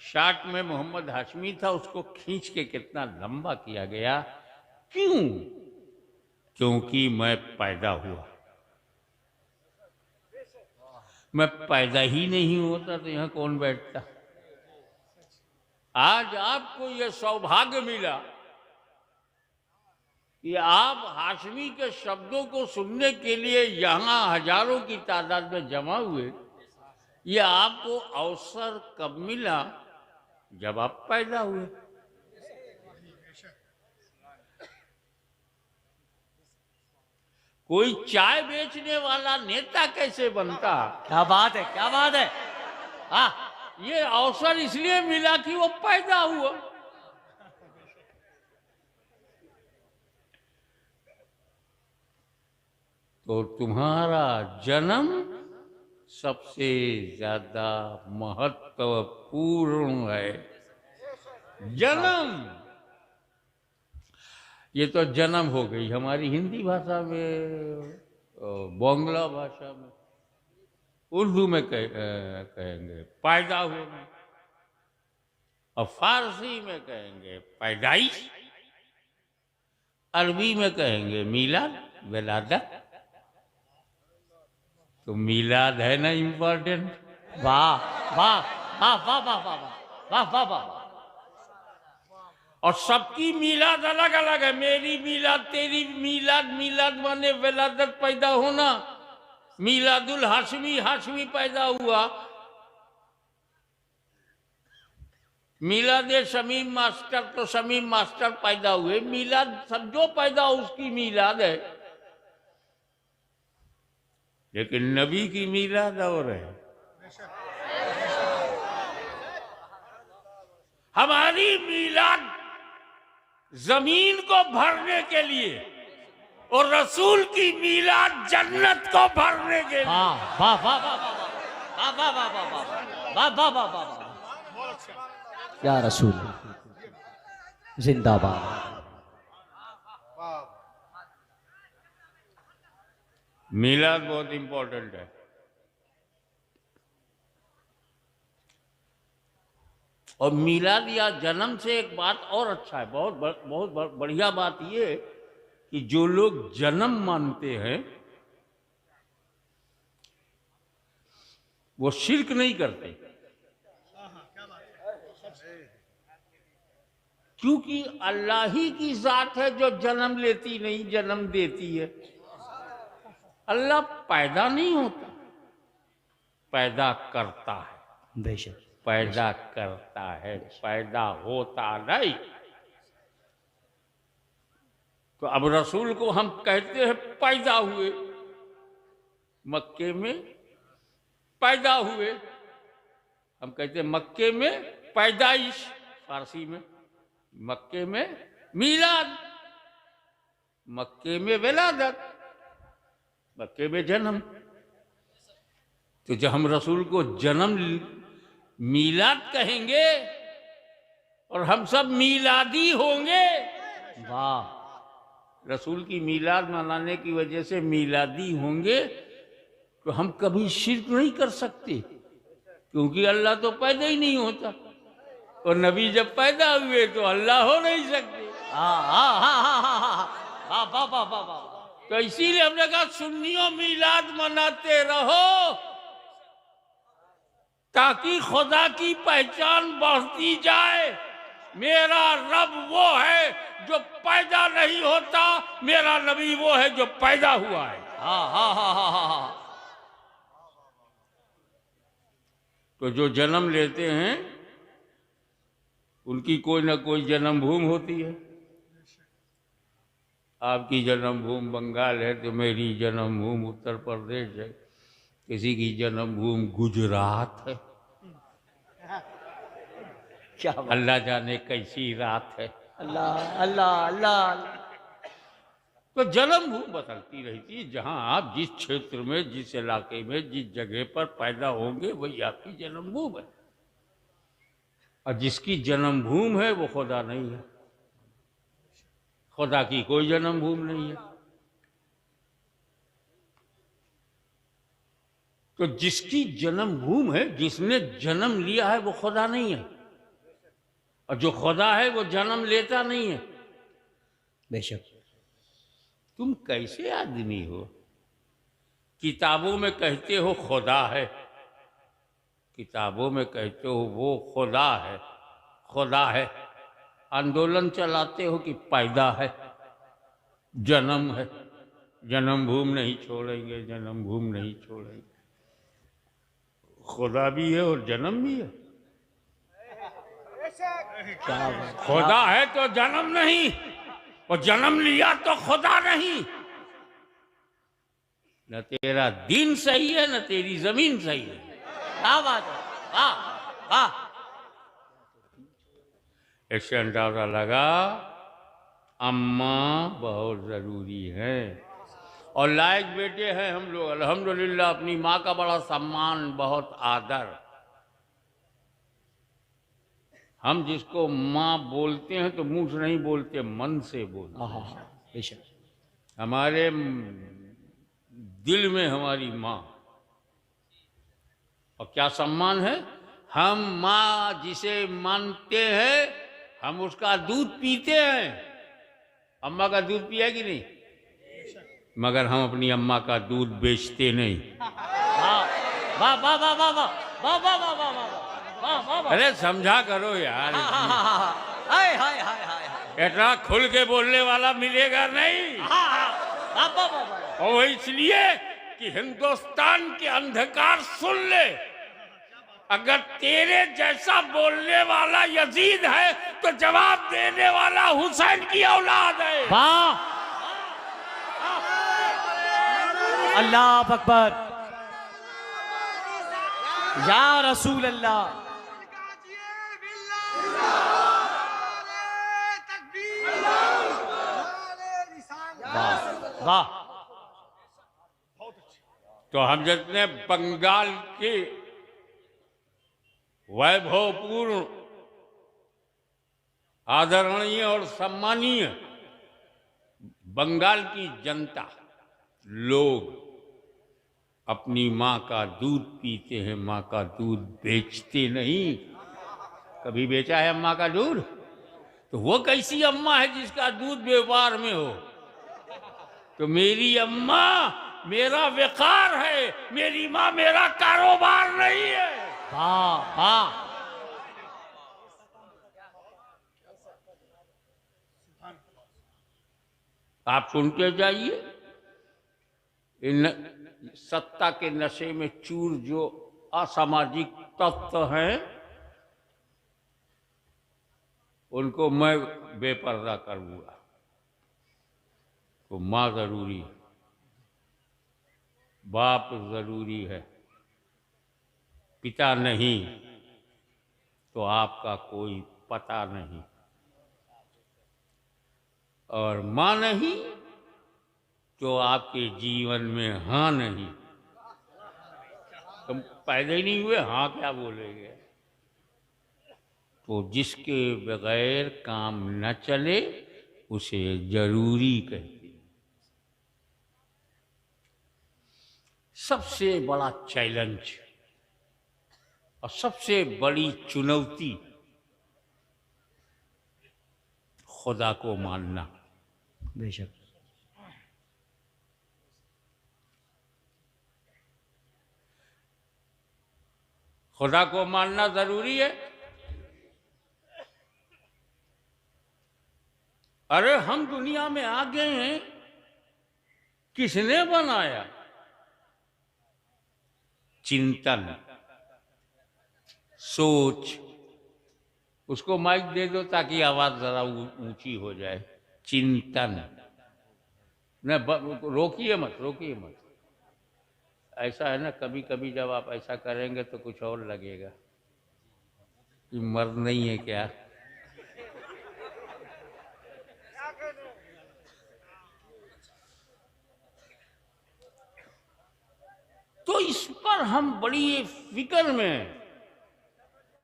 Short में मोहम्मद हाशमी था, उसको खींच के कितना लंबा किया गया। क्यों? क्योंकि मैं पैदा हुआ। मैं पैदा ही नहीं होता तो यहां कौन बैठता। आज आपको यह सौभाग्य मिला कि आप हाशमी के शब्दों को सुनने के लिए यहां हजारों की तादाद में जमा हुए। यह आपको अवसर कब मिला? जब आप पैदा हुए। कोई चाय बेचने वाला नेता कैसे बनता? क्या बात है, क्या बात है। हाँ, ये अवसर इसलिए मिला कि वो पैदा हुआ। तो तुम्हारा जन्म सबसे ज्यादा महत्वपूर्ण है। जन्म, ये तो जन्म हो गई हमारी हिंदी भाषा में, बांग्ला भाषा में, उर्दू में कहेंगे पैदा होना, और फारसी में कहेंगे पैदाइश, अरबी में कहेंगे मीलाद, विलादत। तो मीलाद है ना इम्पोर्टेंट। वाह वाह वाह वाह वाह वाह वाह वाह वाह। और सबकी मीलाद अलग अलग है। मेरी मीलाद, तेरी मीलाद। मीलाद माने विलादत, पैदा होना। मीलादुल हाशमी, हाशमी पैदा हुआ। मीलाद शमीम मास्टर, तो शमीम मास्टर पैदा हुए। मीलाद सब जो पैदा हो उसकी मीलाद है। लेकिन नबी की मीलाद और है। हमारी मीलाद जमीन को भरने के लिए, और रसूल की मीलाद जन्नत को भरने के लिए। वाह वाह वाह वाह वाह वाह वाह वाह वाह वाह वाह वाह। या रसूल जिंदाबाद। मीलाद बहुत इंपॉर्टेंट है। और मीलाद या जन्म से एक बात और अच्छा है, बहुत बढ़िया बात ये कि जो लोग जन्म मानते हैं वो शिर्क नहीं करते। क्योंकि अल्लाह ही की जात है जो जन्म लेती नहीं, जन्म देती है। अल्लाह पैदा नहीं होता, पैदा करता है। बेशक पैदा करता है, पैदा होता नहीं। तो अब रसूल को हम कहते हैं पैदा हुए, मक्के में पैदा हुए। हम कहते हैं मक्के में पैदाइश, फारसी में मक्के में मीलाद, मक्के में विलादत, मक्के में जन्म। तो जब हम रसूल को जन्म मीलाद कहेंगे और हम सब मीलादी होंगे। वाह। रसूल की मीलाद मनाने की वजह से मीलादी होंगे, तो हम कभी शिर्क नहीं कर सकते। क्योंकि अल्लाह तो पैदा ही नहीं होता, और नबी जब पैदा हुए तो अल्लाह हो नहीं सकते। तो इसीलिए हमने कहा सुन्नियों मीलाद मनाते रहो, ताकि खुदा की पहचान बढ़ती जाए। मेरा रब वो है जो पैदा नहीं होता, मेरा नबी वो है जो पैदा हुआ है। तो जो जन्म लेते हैं उनकी कोई ना कोई जन्मभूमि होती है। आपकी जन्मभूमि बंगाल है तो मेरी जन्मभूमि उत्तर प्रदेश है, किसी की जन्मभूमि गुजरात है। क्या अल्लाह जाने कैसी रात है। अल्लाह अल्लाह अल्लाह। तो जन्मभूमि बदलती रहती है। जहां आप जिस क्षेत्र में, जिस इलाके में, जिस जगह पर पैदा होंगे वही आपकी जन्मभूमि है। और जिसकी जन्मभूमि है वो खुदा नहीं है। खुदा की कोई जन्मभूमि नहीं है। तो जिसकी जन्मभूमि है, जिसने जन्म लिया है, वो खुदा नहीं है। और जो खुदा है वो जन्म लेता नहीं है। बेशक। तुम कैसे आदमी हो? किताबों में कहते हो खुदा है, किताबों में कहते हो वो खुदा है, खुदा है। आंदोलन चलाते हो कि पैदा है, जन्म है, जन्मभूमि नहीं छोड़ेंगे, जन्मभूमि नहीं छोड़ेंगे। खुदा भी है और जन्म भी है। खुदा है तो जन्म नहीं, और जन्म लिया तो खुदा नहीं। न तेरा दिन सही है न तेरी जमीन सही है। क्या बात है, वाह वाह। इससे अंदाजा लगा अम्मा बहुत जरूरी है और लायक बेटे हैं हम लोग। अल्हम्दुलिल्लाह अपनी माँ का बड़ा सम्मान, बहुत आदर। हम जिसको माँ बोलते हैं तो मुंह से नहीं बोलते, मन से बोलते हैं। बेशक। हमारे दिल में हमारी माँ, और क्या सम्मान है। हम माँ जिसे मानते हैं हम उसका दूध पीते हैं। अम्मा का दूध पिया कि नहीं? मगर हम अपनी अम्मा का दूध बेचते नहीं। वाह वाह वाह वाह वाह वाह वाह वाह वाह वाह वाह। अरे समझा करो यार, हाय हाय हाय हाय। इतना खुल के बोलने वाला मिलेगा नहीं। और वो इसलिए कि हिंदुस्तान के अंधकार सुन ले, अगर तेरे जैसा बोलने वाला यजीद है तो जवाब देने वाला हुसैन की औलाद है। वाह, अल्लाह अकबर, या रसूल अल्लाह। वाह वाह। तो हम जितने बंगाल के वैभवपूर्ण, आदरणीय और सम्मानीय बंगाल की जनता लोग अपनी माँ का दूध पीते हैं, माँ का दूध बेचते नहीं। कभी बेचा है अम्मा का दूध? तो वो कैसी अम्मा है जिसका दूध व्यापार में हो? तो मेरी अम्मा मेरा व्यापार है, मेरी माँ मेरा कारोबार नहीं है। वाह वाह। आप सुनते जाइए, इन सत्ता के नशे में चूर जो असामाजिक तत्व हैं उनको मैं बेपर्दा करूंगा। तो माँ जरूरी है, बाप जरूरी है, पिता नहीं तो आपका कोई पता नहीं, और माँ नहीं तो आपके जीवन में हाँ नहीं। तुम पैदा ही नहीं हुए, हाँ क्या बोलेंगे? तो जिसके बगैर काम न चले उसे जरूरी कहते हैं। सबसे बड़ा चैलेंज और सबसे बड़ी चुनौती खुदा को मानना। बेशक। खुदा को मानना जरूरी है। अरे हम दुनिया में आ गए हैं, किसने बनाया? चिंतन, सोच। उसको माइक दे दो ताकि आवाज जरा ऊंची हो जाए। चिंतन न, रोकिए मत, रोकिए मत। ऐसा है ना, कभी कभी जब आप ऐसा करेंगे तो कुछ और लगेगा कि मर्द नहीं है क्या। तो इस पर हम बड़ी फिक्र में हैं